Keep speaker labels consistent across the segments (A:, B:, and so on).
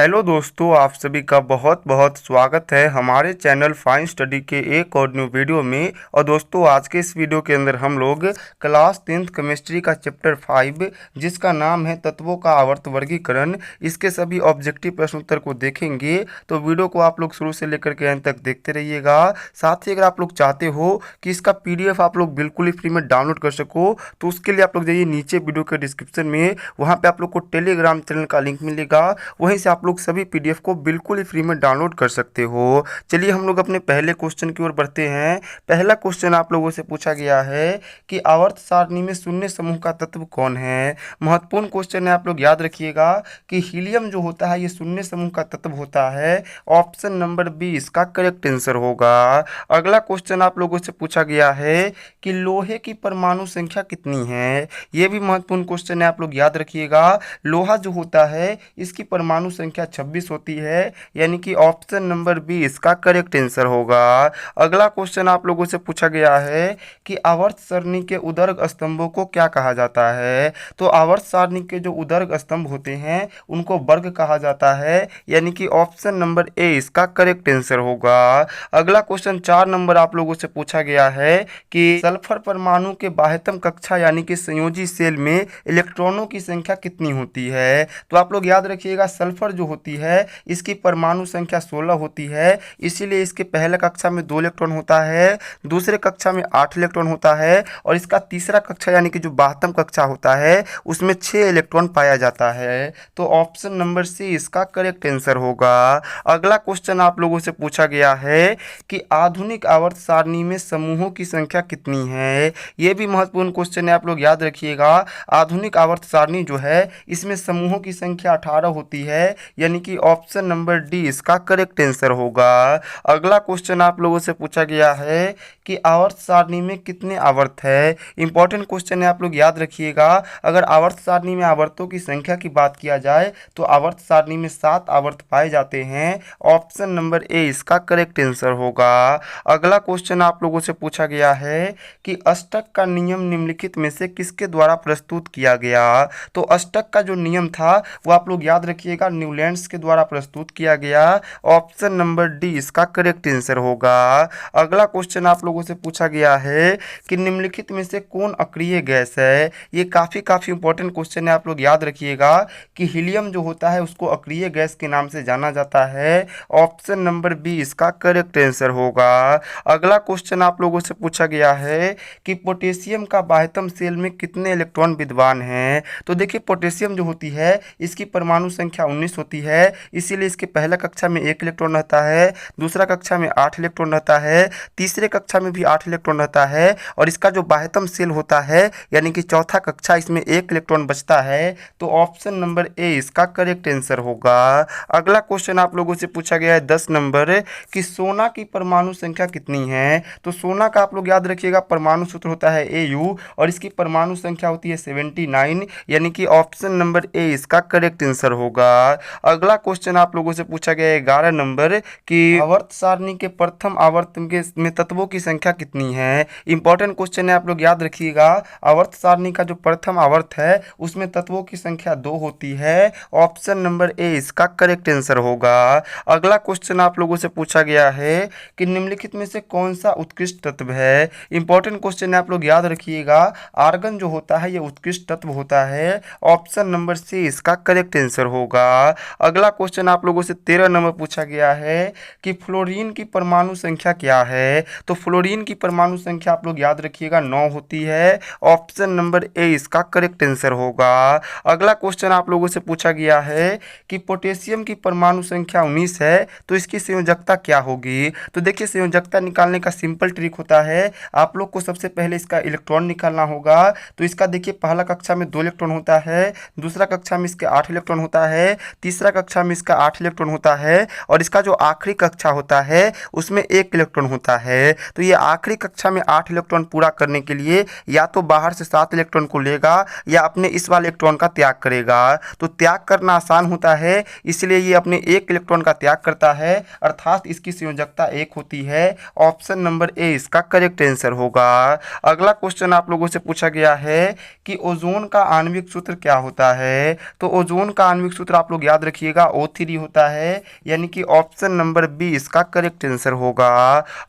A: Hello दोस्तों, आप सभी का बहुत बहुत स्वागत है हमारे चैनल फाइन स्टडी के एक और न्यू वीडियो में। और दोस्तों, आज के इस वीडियो के अंदर हम लोग क्लास 10th केमिस्ट्री का चैप्टर 5 जिसका नाम है तत्वों का आवर्त वर्गीकरण, इसके सभी ऑब्जेक्टिव प्रश्न उत्तर को देखेंगे। तो वीडियो को आप लोग शुरू से लेकर के अंत तक देखते रहिएगा। साथ ही अगर आप लोग चाहते हो कि इसका PDF आप लोग बिल्कुल ही फ्री में डाउनलोड कर सको, तो उसके लिए आप लोग जाइए नीचे वीडियो के डिस्क्रिप्शन में, वहाँ पर आप लोग को टेलीग्राम चैनल का लिंक मिलेगा। वहीं से आप लोग सभी PDF को बिल्कुल ही फ्री में डाउनलोड कर सकते हो। चलिए हम लोग अपने पहले क्वेश्चन की ओर बढ़ते हैं। पहला क्वेश्चन आप लोगों से पूछा गया है कि आवर्त सारणी में शून्य समूह का तत्व कौन है। महत्वपूर्ण क्वेश्चन है, आप लोग याद रखिएगा कि हीलियम जो होता है ये शून्य समूह का तत्व होता है। ऑप्शन नंबर बी इसका करेक्ट आंसर होगा। अगला क्वेश्चन आप लोगों से पूछा गया है कि लोहे की परमाणु संख्या कितनी है। ये भी महत्वपूर्ण क्वेश्चन है, आप लोग याद रखिएगा। लोहा जो होता है इसकी परमाणु संख्या 26 होती है, यानी कि ऑप्शन नंबर बी इसका करेक्ट आंसर होगा। अगला क्वेश्चन आप लोगों से पूछा गया है कि आवर्त सारणी के उदर्ग स्तंभों को क्या कहा जाता है। तो आवर्त सारणी के जो उदर्ग स्तंभ होते हैं उनको वर्ग कहा जाता है, यानी कि ऑप्शन नंबर ए इसका करेक्ट आंसर होगा। अगला क्वेश्चन 4 नंबर आप लोगों से पूछा गया है कि सल्फर परमाणु के बाह्यतम कक्षा यानी कि संयोजी सेल में इलेक्ट्रॉनों की संख्या कितनी होती है। तो आप लोग याद रखिएगा, सल्फर जो होती है इसकी परमाणु संख्या 16 होती है, इसीलिए इसके पहले कक्षा में 2 इलेक्ट्रॉन होता है, दूसरे कक्षा में 8 इलेक्ट्रॉन होता है, और इसका तीसरा कक्षा यानी कि जो 72 कक्षा होता है उसमें 6 इलेक्ट्रॉन पाया जाता है। तो ऑप्शन नंबर सी इसका करेक्ट आंसर होगा। अगला क्वेश्चन आप लोगों से पूछा गया है कि आधुनिक आवर्त सारणी में समूहों की संख्या कितनी है। यह भी महत्वपूर्ण क्वेश्चन है, आप लोग याद रखिएगा। आधुनिक आवर्त सारणी जो है इसमें समूहों की संख्या 18 होती है, यानी कि ऑप्शन नंबर डी इसका करेक्ट आंसर होगा। अगला क्वेश्चन आप लोगों से पूछा गया है कि आवर्त सारणी में कितने आवर्त है। इंपॉर्टेंट क्वेश्चन है, आप लोग याद रखिएगा। अगर आवर्त सारणी में आवर्तों की संख्या की बात किया जाए तो आवर्त सारणी में 7 आवर्त पाए जाते हैं। ऑप्शन नंबर ए इसका करेक्ट आंसर होगा। अगला क्वेश्चन आप लोगों से पूछा गया है कि अष्टक का नियम निम्नलिखित में से किसके द्वारा प्रस्तुत किया गया। तो अष्टक का जो नियम था वो आप लोग याद रखिएगा न्यूलैंड्स के द्वारा प्रस्तुत किया गया। ऑप्शन नंबर डी इसका करेक्ट आंसर होगा। अगला क्वेश्चन आप लोगों से पूछा गया है कि निम्नलिखित में से कौन अक्रिय गैस है। ये काफी इंपॉर्टेंट क्वेश्चन है, आप लोग याद रखिएगा कि हीलियम जो होता है उसको अक्रिय गैस के नाम से जाना जाता है। ऑप्शन नंबर बी इसका करेक्ट आंसर होगा। अगला क्वेश्चन आप लोगों से पूछा गया है कि पोटेशियम का बाह्यतम सेल में कितने इलेक्ट्रॉन विद्यमान हैं। तो देखिए, पोटेशियम जो होती है इसकी परमाणु संख्या 19 होती है, इसीलिए इसके पहला कक्षा में 1 इलेक्ट्रॉन रहता है, दूसरा कक्षा में 8 इलेक्ट्रॉन रहता है, तीसरे कक्षा में भी 8 इलेक्ट्रॉन रहता है, और इसका जो बाह्यतम सेल होता है यानी कि चौथा कक्षा इसमें 1 इलेक्ट्रॉन बचता है। तो ऑप्शन नंबर ए इसका करेक्ट आंसर होगा। अगला क्वेश्चन आप लोगों से पूछा गया है 10 नंबर कि सोना की परमाणु संख्या कितनी है। तो सोना का आप लोग याद रखिएगा परमाणु सूत्र होता है AU, और इसकी परमाणु संख्या होती है 79, यानी कि ऑप्शन नंबर ए इसका करेक्ट आंसर होगा। अगला क्वेश्चन आप लोगों से पूछा गया है 11 नंबर कि आवर्त सारणी के प्रथम आवर्त में तत्वों की संख्या कितनी है। इंपॉर्टेंट क्वेश्चन है, आप लोग याद रखिएगा। आवर्त सारणी का जो प्रथम आवर्त है उसमें तत्वों की संख्या 2 होती है। ऑप्शन नंबर ए इसका करेक्ट आंसर होगा। अगला क्वेश्चन आप लोगों से पूछा गया है कि निम्नलिखित में से कौन सा उत्कृष्ट तत्व है। इंपॉर्टेंट क्वेश्चन है, आप लोग याद रखिएगा। आर्गन जो होता है ये उत्कृष्ट तत्व होता है। ऑप्शन नंबर सी इसका करेक्ट आंसर होगा। अगला क्वेश्चन आप लोगों से 13 नंबर पूछा गया है कि फ्लोरीन की परमाणु संख्या क्या है। तो फ्लोरीन की परमाणु संख्या आप लोग याद रखिएगा 9 होती है। ऑप्शन नंबर ए इसका करेक्ट आंसर होगा। अगला क्वेश्चन आप लोगों से पूछा गया है कि पोटेशियम की परमाणु संख्या 19 है, तो इसकी संयोजकता क्या होगी। तो देखिए, संयोजकता निकालने का सिंपल ट्रिक होता है। आप लोग को सबसे पहले इसका इलेक्ट्रॉन निकालना होगा। तो इसका देखिए, पहला कक्षा में 2 इलेक्ट्रॉन होता है, दूसरा कक्षा में इसके 8 इलेक्ट्रॉन होता है, तीसरा कक्षा में इसका 8 इलेक्ट्रॉन होता है, और इसका जो आखिरी कक्षा होता है उसमें 1 इलेक्ट्रॉन होता है। तो ये आखिरी कक्षा में 8 इलेक्ट्रॉन पूरा करने के लिए या तो बाहर से 7 इलेक्ट्रॉन को लेगा या अपने इस वाले इलेक्ट्रॉन का त्याग करेगा। तो त्याग करना आसान होता है, इसलिए ये अपने 1 इलेक्ट्रॉन का त्याग करता है, अर्थात इसकी संयोजकता 1 होती है। ऑप्शन नंबर ए इसका करेक्ट आंसर होगा। अगला क्वेश्चन आप लोगों से पूछा गया है कि ओजोन का आणविक सूत्र क्या होता है। तो ओजोन का आणविक सूत्र आप लोग याद रखिएगा O3 होता है, यानी कि ऑप्शन नंबर बी इसका करेक्ट आंसर होगा।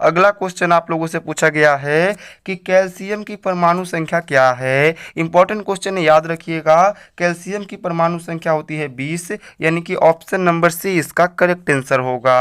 A: अगला क्वेश्चन आप लोगों से पूछा गया है कि कैल्शियम की परमाणु संख्या क्या है। इंपॉर्टेंट क्वेश्चन है, याद रखिएगा। कैल्शियम की परमाणु संख्या होती है 20, यानी कि ऑप्शन नंबर सी इसका करेक्ट आंसर होगा।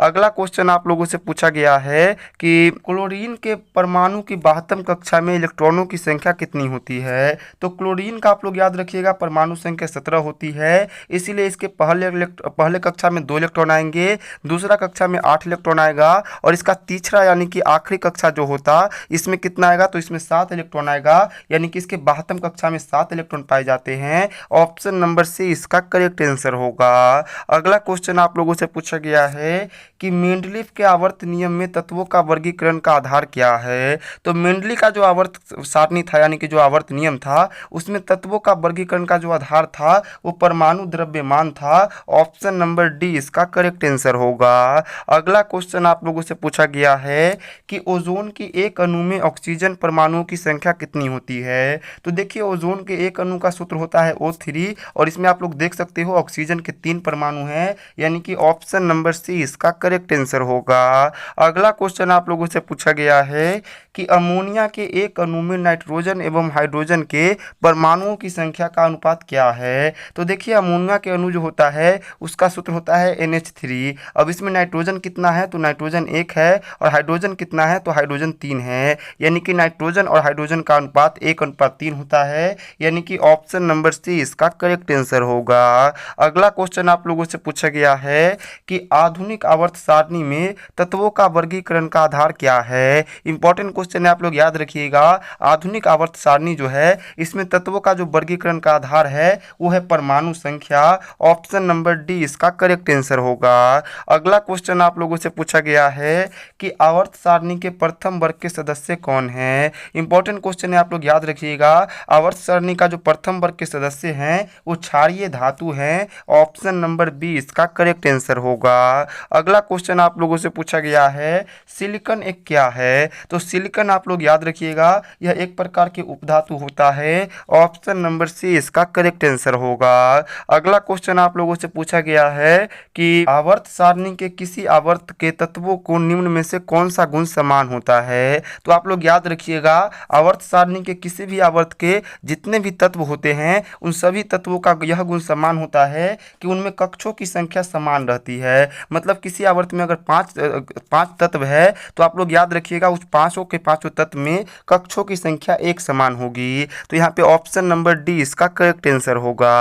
A: अगला क्वेश्चन आप लोगों से पूछा गया है कि क्लोरीन के परमाणु की 72 कक्षा में इलेक्ट्रॉनों की संख्या कितनी होती है। तो क्लोरीन का आप लोग याद रखिएगा परमाणु संख्या 17 होती है, इसीलिए इसके पहले कक्षा में 2 इलेक्ट्रॉन आएंगे, दूसरा कक्षा में 8 इलेक्ट्रॉन आएगा, और इसका तीसरा यानी कि आखिरी कक्षा जो होता इसमें कितना आएगा, तो इसमें 7 इलेक्ट्रॉन आएगा, यानी कि इसके 72 कक्षा में 7 इलेक्ट्रॉन पाए जाते हैं। ऑप्शन नंबर सी इसका करेक्ट आंसर होगा। अगला क्वेश्चन आप लोगों से पूछा गया है कि मेंडलीफ के आवर्त नियम में तत्वों का वर्गीकरण का आधार क्या है। तो मेंडली का जो आवर्त सारणी था, यानी कि जो आवर्त नियम था, उसमें तत्वों का वर्गीकरण का जो आधार था वो परमाणु द्रव्यमान था। ऑप्शन नंबर डी इसका करेक्ट आंसर होगा। अगला क्वेश्चन आप लोगों से पूछा गया है कि ओजोन की एक अणु में ऑक्सीजन परमाणुओं की संख्या कितनी होती है। तो देखिए, ओजोन के एक अणु का सूत्र होता है O3, और इसमें आप लोग देख सकते हो ऑक्सीजन के 3 परमाणु हैं, यानी कि ऑप्शन नंबर सी इसका करेक्ट आंसर होगा। अगला क्वेश्चन आप लोगों से पूछा गया है कि अमोनिया के एक अणु में नाइट्रोजन एवं हाइड्रोजन के परमाणुओं की संख्या का अनुपात क्या है। तो देखिए, अमोनिया के अणु जो होता है उसका सूत्र होता है NH3। अब इसमें नाइट्रोजन कितना है, तो नाइट्रोजन 1 है, और हाइड्रोजन कितना है, तो हाइड्रोजन 3 है, यानी कि नाइट्रोजन और हाइड्रोजन का अनुपात 1:3 होता है, यानी कि ऑप्शन नंबर सी इसका करेक्ट आंसर होगा। अगला क्वेश्चन आप लोगों से पूछा गया है कि आधुनिक आवर्त सारणी में तत्वों का वर्गीकरण का आधार क्या है। इंपॉर्टेंट क्वेश्चन है, आप लोग याद रखिएगा। आधुनिक आवर्त सारणी जो है इसमें तत्वों का जो वर्गीकरण का आधार है वो है परमाणु संख्या। ऑप्शन नंबर डी इसका करेक्ट आंसर होगा। अगला क्वेश्चन आप लोगों से पूछा गया है कि आवर्त सारणी के प्रथम वर्ग के सदस्य कौन हैं। इंपॉर्टेंट क्वेश्चन है, आप लोग याद रखिएगा। आवर्त सारणी का जो प्रथम वर्ग के सदस्य हैं वो क्षारीय धातु हैं। ऑप्शन नंबर बी इसका करेक्ट आंसर होगा। अगला क्वेश्चन आप लोगों से पूछा गया है सिलिकॉन एक क्या है। तो सिलिकॉन आप लोग याद रखिएगा, यह एक प्रकार के उपधातु होता है। ऑप्शन नंबर सी इसका करेक्ट आंसर होगा। अगला क्वेश्चन आप लोगों से पूछा गया है कि आवर्त सारणी के किसी आवर्त के तत्वों को निम्न में से कौन सा गुण समान होता है। तो आप लोग याद रखिएगा, आवर्त सारणी के किसी भी आवर्त के जितने भी तत्व होते हैं उन सभी तत्वों का यह गुण समान होता है कि उनमें कक्षों की संख्या समान रहती है। मतलब किसी आवर्त में अगर पांच तत्व है तो आप लोग याद रखिएगा उस पांचों के पांचों तत्व में कक्षों की संख्या एक समान होगी। तो यहाँ पे ऑप्शन नंबर डी इसका करेक्ट आंसर होगा।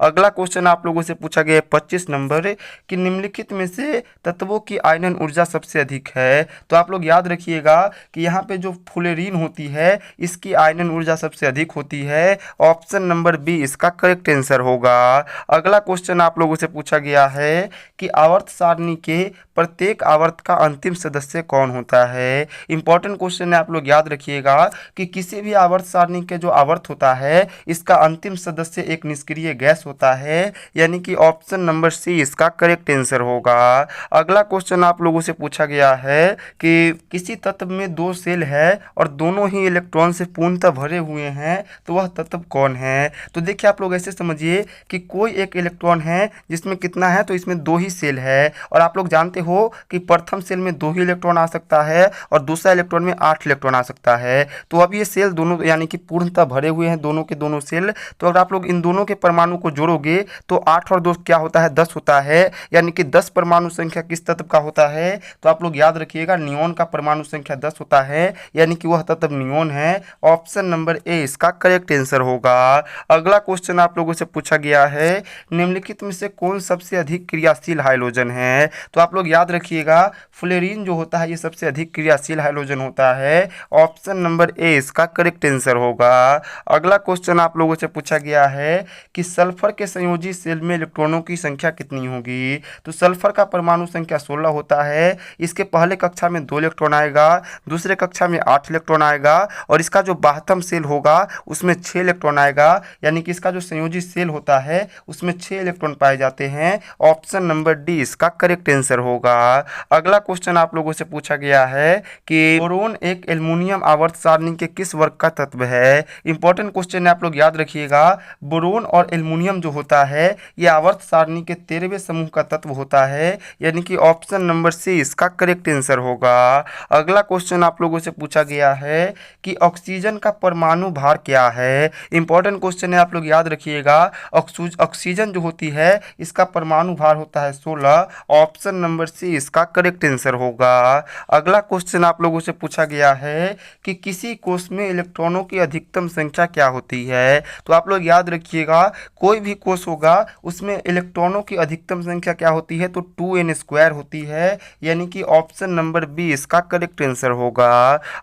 A: अगला क्वेश्चन आप लोगों से पूछा गया 25 नंबर कि निम्नलिखित में से तत्वों की आयनन ऊर्जा सबसे अधिक है। तो आप लोग याद रखिएगा कि यहाँ पे जो फ्लोरीन होती है इसकी आयनन ऊर्जा सबसे अधिक होती है। ऑप्शन नंबर बी इसका करेक्ट आंसर होगा। अगला क्वेश्चन आप लोगों से पूछा गया है कि आवर्त सारणी के प्रत्येक आवर्त का अंतिम सदस्य कौन होता है। इंपॉर्टेंट क्वेश्चन है, आप लोग याद रखिएगा कि किसी भी आवर्त सारणी के जो आवर्त होता है इसका अंतिम सदस्य एक निष्क्रिय गैस होता है, यानी कि ऑप्शन नंबर सी इसका करेक्ट आंसर होगा। अगला क्वेश्चन आप लोगों से पूछा गया है कि किसी तत्व में 2 सेल है और दोनों ही इलेक्ट्रॉन से पूर्णतः भरे हुए हैं, तो वह तत्व कौन है। तो देखिए, आप लोग ऐसे समझिए कि कोई एक इलेक्ट्रॉन है जिसमें कितना है, तो इसमें 2 ही सेल है, और आप लोग जानते हो कि प्रथम सेल में 2 ही इलेक्ट्रॉन आ सकता है और दूसरा इलेक्ट्रॉन में 8 इलेक्ट्रॉन आ सकता है। तो अब ये सेल दोनों यानी कि पूर्णतः भरे हुए हैं दोनों के दोनों सेल। तो अगर आप लोग इन दोनों के परमाणु को जोड़ोगे तो 8 और 2 क्या होता है, 10 होता है, यानी कि 10 परमाणु संख्या किस तत्व का होता है। तो आप लोग याद रखिएगा, नियोन का परमाणु संख्या 10 होता है, यानी कि वह तत्व नियोन है। ऑप्शन नंबर ए इसका करेक्ट आंसर होगा। अगला क्वेश्चन आप लोगों से पूछा गया है निम्नलिखित में से कौन सबसे अधिक क्रियाशील हाइड्रोजन है। तो आप लोग याद रखिएगा, फ्लोरीन जो होता है ये सबसे अधिक क्रियाशील हाइड्रोजन होता है। ऑप्शन नंबर ए इसका करेक्ट आंसर होगा। अगला क्वेश्चन आप लोगों से पूछा गया है कि सल्फर के संयोजी सेल में इलेक्ट्रॉनों की संख्या कितनी होगी। तो सल्फर का परमाणु संख्या 16 होता है। इसके पहले कक्षा में 2 इलेक्ट्रॉन आएगा, दूसरे कक्षा में 8 इलेक्ट्रॉन आएगा, और इसका जो बाह्यतम सेल होगा उसमें 6 इलेक्ट्रॉन आएगा, यानी कि इसका जो संयोजी सेल होता है उसमें 6 इलेक्ट्रॉन पाए जाते हैं। ऑप्शन नंबर डी इसका करेक्ट आंसर होगा। अगला क्वेश्चन आप लोगों से पूछा गया है कि बोरोन एक एल्युमिनियम आवर्त सारणी के किस वर्ग का तत्व है। इंपॉर्टेंट क्वेश्चन है, आप लोग याद रखिएगा। बोरोन और एल्युमिनियम जो होता है ये आवर्त सारणी के 13वें समूह का तत्व होता है, यानी कि ऑप्शन नंबर सी इसका करेक्ट आंसर होगा। अगला क्वेश्चन आप लोगों से पूछा गया है कि ऑक्सीजन का परमाणु भार क्या है। इंपॉर्टेंट क्वेश्चन है, आप लोग याद रखिएगा। ऑक्सीजन जो होती है इसका परमाणु भार होता है 16। ऑप्शन नंबर सी इसका करेक्ट आंसर होगा। अगला क्वेश्चन आप लोगों से पूछा गया है कि किसी कोष में इलेक्ट्रॉनों की अधिकतम संख्या क्या होती है। तो आप लोग याद रखिएगा, कोई भी कोष होगा उसमें इलेक्ट्रॉनों की अधिकतम संख्या क्या होती है, तो 2n² होती है, यानी कि ऑप्शन नंबर बी इसका करेक्ट आंसर होगा।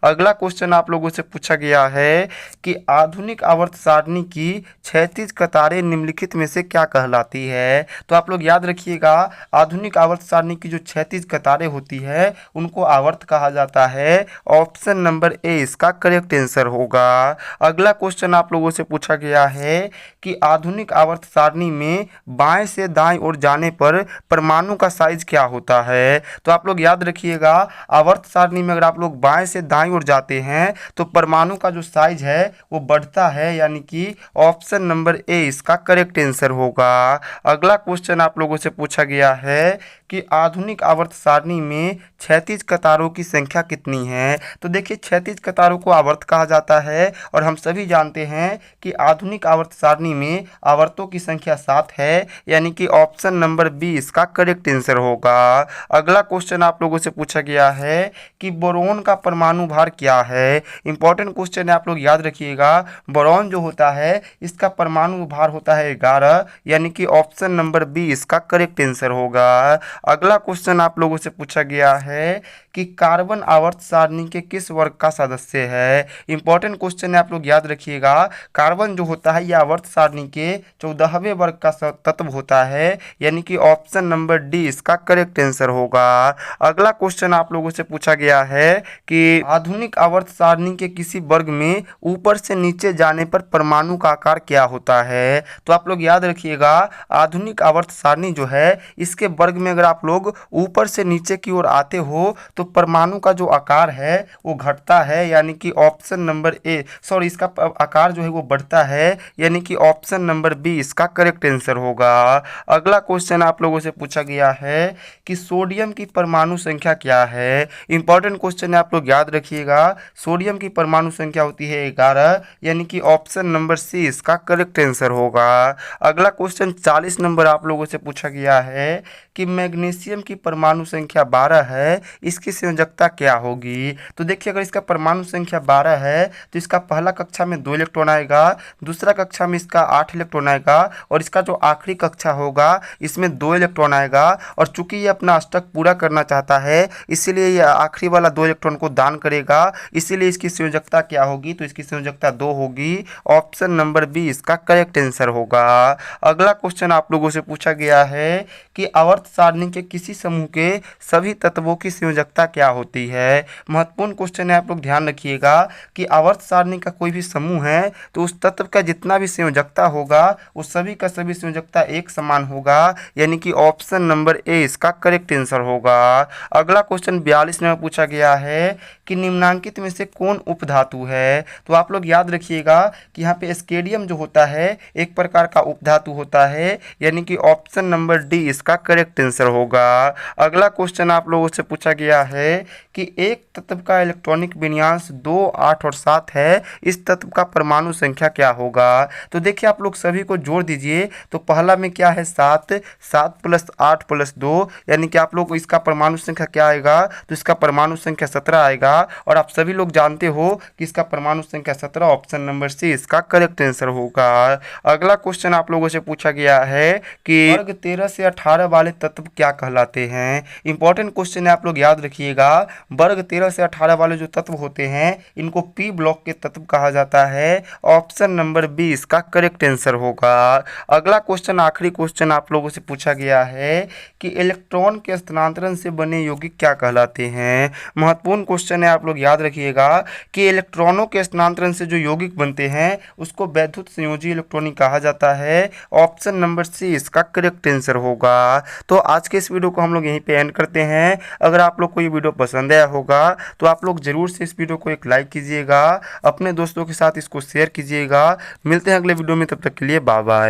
A: अगला क्वेश्चन आप लोगों से पूछा गया है कि आधुनिक आवर्त सारणी की क्षैतिज कतारें निम्नलिखित में से क्या कहलाती है। तो आप लोग याद रखिएगा, आधुनिक आवर्त सारणी की जो क्षैतिज कतारें होती है उनको आवर्त कहा जाता है। ऑप्शन नंबर ए इसका करेक्ट आंसर होगा। अगला क्वेश्चन आप लोगों से पूछा गया है कि आधुनिक आवर्त सारणी में बाएं से दाएं ओर जाने पर परमाणु का साइज क्या होता है। तो आप लोग याद रखिएगा, आवर्त सारणी में अगर आप लोग बाएं से दाएं ओर जाते हैं तो परमाणु का जो साइज है वो बढ़ता है, यानी कि ऑप्शन नंबर ए इसका करेक्ट आंसर होगा। अगला क्वेश्चन आप लोगों से पूछा गया है कि आधुनिक आवर्त सारणी में क्षैतिज कतारों की संख्या कितनी है। तो देखिए, क्षैतिज कतारों को आवर्त कहा जाता है और हम सभी जानते हैं कि आधुनिक आवर्त सारणी में आवर्तों की संख्या 7 है, यानी कि ऑप्शन नंबर बी इसका करेक्ट आंसर होगा। अगला क्वेश्चन आप लोगों से पूछा गया है कि बोरोन का परमाणु भार क्या है। इंपॉर्टेंट क्वेश्चन है, आप लोग याद रखिएगा। बोरोन जो होता है इसका परमाणु भार होता है 11, यानी कि ऑप्शन नंबर बी इसका करेक्ट आंसर होगा। अगला क्वेश्चन आप लोगों से पूछा गया है कि कार्बन आवर्त सारणी के किस वर्ग का सदस्य है। इंपॉर्टेंट क्वेश्चन है, आप लोग याद रखिएगा। कार्बन जो होता है यह आवर्त सारणी के 14वें वर्ग का तत्व होता है, यानी कि ऑप्शन नंबर डी इसका करेक्ट आंसर होगा। अगला क्वेश्चन आप लोगों से पूछा गया है कि आधुनिक आवर्त सारणी के किसी वर्ग में ऊपर से नीचे जाने पर परमाणु का आकार क्या होता है। तो आप लोग याद रखिएगा, आधुनिक आवर्त सारणी जो है इसके वर्ग में अगर आप लोग ऊपर से नीचे की ओर आते हो तो परमाणु का जो आकार है वो घटता है, यानी कि ऑप्शन नंबर ए इसका आकार जो है वो बढ़ता है, यानी कि ऑप्शन नंबर बी इसका करेक्ट आंसर होगा। अगला क्वेश्चन आप लोगों से पूछा गया है कि सोडियम की परमाणु संख्या क्या है। इंपॉर्टेंट क्वेश्चन है, आप लोग याद रखिएगा। सोडियम की परमाणु संख्या होती है 11, यानी कि ऑप्शन नंबर सी इसका करेक्ट आंसर होगा। अगला क्वेश्चन 40 नंबर आप लोगों से पूछा गया है कि मैग्नीशियम की परमाणु संख्या 12 है, इसकी संयोजकता क्या होगी। तो देखिए, अगर इसका परमाणु संख्या 12 है तो इसका पहला कक्षा में 2 इलेक्ट्रॉन आएगा, दूसरा कक्षा में इसका 8 इलेक्ट्रॉन आएगा और इसका जो आखिरी कक्षा होगा इसमें 2 इलेक्ट्रॉन आएगा। और चूंकि ये अपना अष्टक पूरा करना चाहता है इसीलिए ये आखिरी वाला 2 इलेक्ट्रॉन को दान करेगा, इसीलिए इसकी संयोजकता क्या होगी, तो इसकी संयोजकता 2 होगी। ऑप्शन नंबर बी इसका करेक्ट आंसर होगा। अगला क्वेश्चन आप लोगों से पूछा गया है कि आवर्त सारणी के किसी समूह के सभी तत्वों की संयोजकता क्या होती है। महत्वपूर्ण क्वेश्चन है, आप लोग ध्यान रखिएगा कि आवर्त सारणी का कोई भी समूह है तो उस तत्व का जितना भी संयोजकता होगा उस सभी का सभी संयोजकता एक समान होगा, यानी कि ऑप्शन नंबर ए इसका करेक्ट आंसर होगा। अगला क्वेश्चन 42 में पूछा गया है कि निम्नांकित में से कौन उपधातु है। तो आप लोग याद रखिएगा कि यहाँ पे स्केडियम जो होता है एक प्रकार का उपधातु होता है, यानी कि ऑप्शन नंबर डी इसका करेक्ट आंसर होगा। अगला क्वेश्चन आप लोगों से पूछा गया है कि एक तत्व का इलेक्ट्रॉनिक विन्यास 2, 8 और 7 है, इस तत्व का परमाणु संख्या क्या होगा। तो देखिए, आप लोग सभी को जोड़ दीजिए तो पहला में क्या है 7, 7 + 8 + 2, यानी कि आप लोग इसका परमाणु संख्या क्या आएगा, तो इसका परमाणु संख्या 17 आएगा। और आप सभी लोग जानते हो कि इसका परमाणु संख्या 17, ऑप्शन नंबर सी इसका करेक्ट आंसर होगा। अगला क्वेश्चन आप लोगों से पूछा गया है कि वर्ग 13 से 18 वाले तत्व क्या कहलाते हैं। इंपॉर्टेंट क्वेश्चन है, आप लोग याद रखिएगा। वर्ग 13 से 18 वाले जो तत्व होते हैं इनको पी ब्लॉक के तत्व कहा जाता है, ऑप्शन नंबर बी इसका करेक्ट आंसर होगा। अगला क्वेश्चन, आखिरी क्वेश्चन आप लोगों से पूछा गया है कि इलेक्ट्रॉन के स्थानांतरण से बने यौगिक क्या कहलाते हैं। महत्वपूर्ण क्वेश्चन है, आप लोग याद रखिएगा कि इलेक्ट्रॉनों के स्थानांतरण से जो यौगिक बनते हैं उसको वैद्युत संयोजी इलेक्ट्रॉनिक कहा जाता है, ऑप्शन नंबर सी इसका करेक्ट आंसर होगा। तो आज के इस वीडियो को हम लोग यहीं पे एंड करते हैं। अगर आप लोग को ये वीडियो पसंद आया होगा तो आप लोग जरूर से इस वीडियो को एक लाइक कीजिएगा, अपने दोस्तों के साथ इसको शेयर कीजिएगा। मिलते हैं अगले वीडियो में, तब तक के लिए बाय बाय।